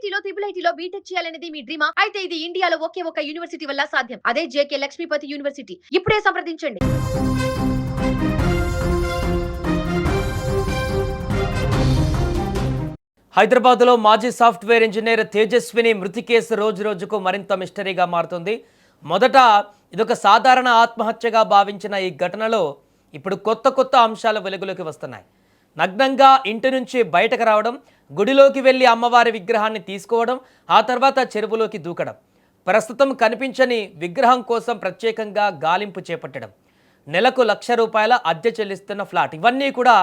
ఐఐటీలో ఐఐటీలో BTech చేయాలనేది మీ డ్రీమా? అయితే ఇది ఇండియాలో ఒకే ఒక యూనివర్సిటీ వల్ల సాధ్యం. అదే జేకే లక్ష్మీపతి యూనివర్సిటీ. ఇప్పుడే సంప్రదించండి. హైదరాబాద్లో మాజీ సాఫ్ట్వేర్ ఇంజనీర్ తేజస్విని మృతి కేసు రోజు రోజుకు మరింత మిస్టరీగా మారుతుంది. మొదట ఇదొక సాధారణ ఆత్మహత్యగా భావించిన ఈ ఘటనలో ఇప్పుడు కొత్త కొత్త అంశాలు వెలుగులోకి వస్తున్నాయి. నగ్నంగా ఇంటి నుంచి బయటకు రావడం, గుడిలోకి వెళ్ళి అమ్మవారి విగ్రహాన్ని తీసుకోవడం, ఆ తర్వాత చెరువులోకి దూకడం, ప్రస్తుతం కనిపించని విగ్రహం కోసం ప్రత్యేకంగా గాలింపు చేపట్టడం, నెలకు ₹1,00,000 అద్దె చెల్లిస్తున్న ఫ్లాట్, ఇవన్నీ కూడా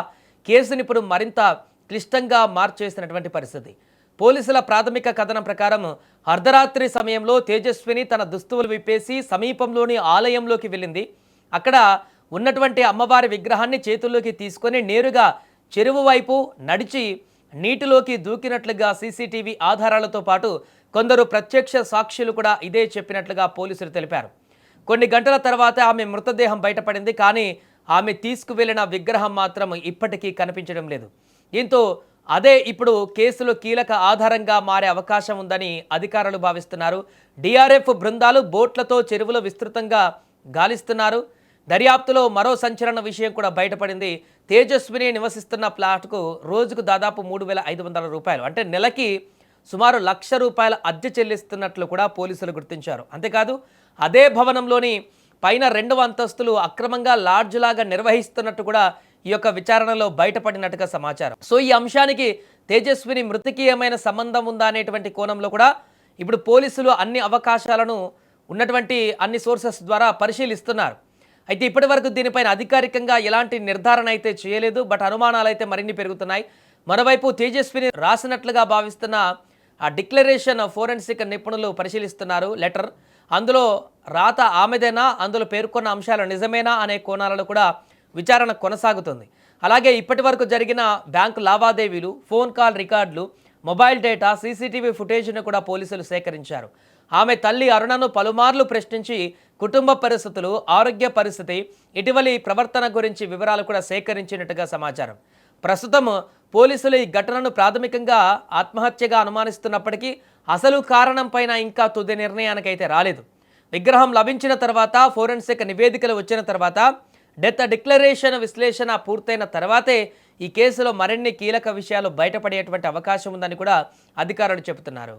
కేసుని ఇప్పుడు మరింత క్లిష్టంగా మార్చేసినటువంటి పరిస్థితి. పోలీసుల ప్రాథమిక కథనం ప్రకారం అర్ధరాత్రి సమయంలో తేజస్విని తన దుస్తువులు విప్పేసి సమీపంలోని ఆలయంలోకి వెళ్ళింది. అక్కడ ఉన్నటువంటి అమ్మవారి విగ్రహాన్ని చేతుల్లోకి తీసుకొని నేరుగా చెరువు వైపు నడిచి నీటిలోకి దూకినట్లుగా సీసీటీవీ ఆధారాలతో పాటు కొందరు ప్రత్యక్ష సాక్షులు కూడా ఇదే చెప్పినట్లుగా పోలీసులు తెలిపారు. కొన్ని గంటల తర్వాత ఆమె మృతదేహం బయటపడింది. కానీ ఆమె తీసుకువెళ్లిన విగ్రహం మాత్రం ఇప్పటికీ కనిపించడం లేదు. దీంతో అదే ఇప్పుడు కేసులో కీలక ఆధారంగా మారే అవకాశం ఉందని అధికారులు భావిస్తున్నారు. డిఆర్ఎఫ్ బృందాలు బోట్లతో చెరువులో విస్తృతంగా గాలిస్తున్నారు. దర్యాప్తులో మరో సంచలన విషయం కూడా బయటపడింది. తేజస్విని నివసిస్తున్న ఫ్లాట్కు రోజుకు దాదాపు ₹3,500, అంటే నెలకి సుమారు ₹1,00,000 అద్దె చెల్లిస్తున్నట్లు కూడా పోలీసులు గుర్తించారు. అంతేకాదు అదే భవనంలోని పైన 2వ అంతస్తులు అక్రమంగా లాడ్జ్ లాగా నిర్వహిస్తున్నట్టు కూడా ఈ యొక్క విచారణలో బయటపడినట్టుగా సమాచారం. సో ఈ అంశానికి తేజస్విని మృతికి ఏమైనా సంబంధం ఉందా అనేటువంటి కోణంలో కూడా ఇప్పుడు పోలీసులు అన్ని అవకాశాలను ఉన్నటువంటి అన్ని సోర్సెస్ ద్వారా పరిశీలిస్తున్నారు. అయితే ఇప్పటి వరకు దీనిపైన అధికారికంగా ఎలాంటి నిర్ధారణ అయితే చేయలేదు. బట్ అనుమానాలు అయితే మరిన్ని పెరుగుతున్నాయి. మరోవైపు తేజస్విని రాసినట్లుగా భావిస్తున్న ఆ డిక్లరేషన్ ఫోరెన్సిక్ నిపుణులు పరిశీలిస్తున్నారు లెటర్. అందులో రాత ఆమెదేనా, అందులో పేర్కొన్న అంశాలు నిజమేనా అనే కోణాలలో కూడా విచారణ కొనసాగుతుంది. అలాగే ఇప్పటి వరకు జరిగిన బ్యాంకు లావాదేవీలు, ఫోన్ కాల్ రికార్డులు, మొబైల్ డేటా, సీసీటీవీ ఫుటేజ్ను కూడా పోలీసులు సేకరించారు. ఆమె తల్లి అరుణను పలుమార్లు ప్రశ్నించి కుటుంబ పరిస్థితులు, ఆరోగ్య పరిస్థితి, ఇటీవలి ప్రవర్తన గురించి వివరాలు కూడా సేకరించినట్టుగా సమాచారం. ప్రస్తుతం పోలీసులు ఈ ఘటనను ప్రాథమికంగా ఆత్మహత్యగా అనుమానిస్తున్నప్పటికీ అసలు కారణం పైన ఇంకా తుది నిర్ణయానికైతే రాలేదు. విగ్రహం లభించిన తర్వాత, ఫోరెన్సిక్ నివేదికలు వచ్చిన తర్వాత, డెత్ డిక్లరేషన్ విశ్లేషణ పూర్తయిన తర్వాతే ఈ కేసులో మరిన్ని కీలక విషయాలు బయటపడేటువంటి అవకాశం ఉందని కూడా అధికారులు చెబుతున్నారు.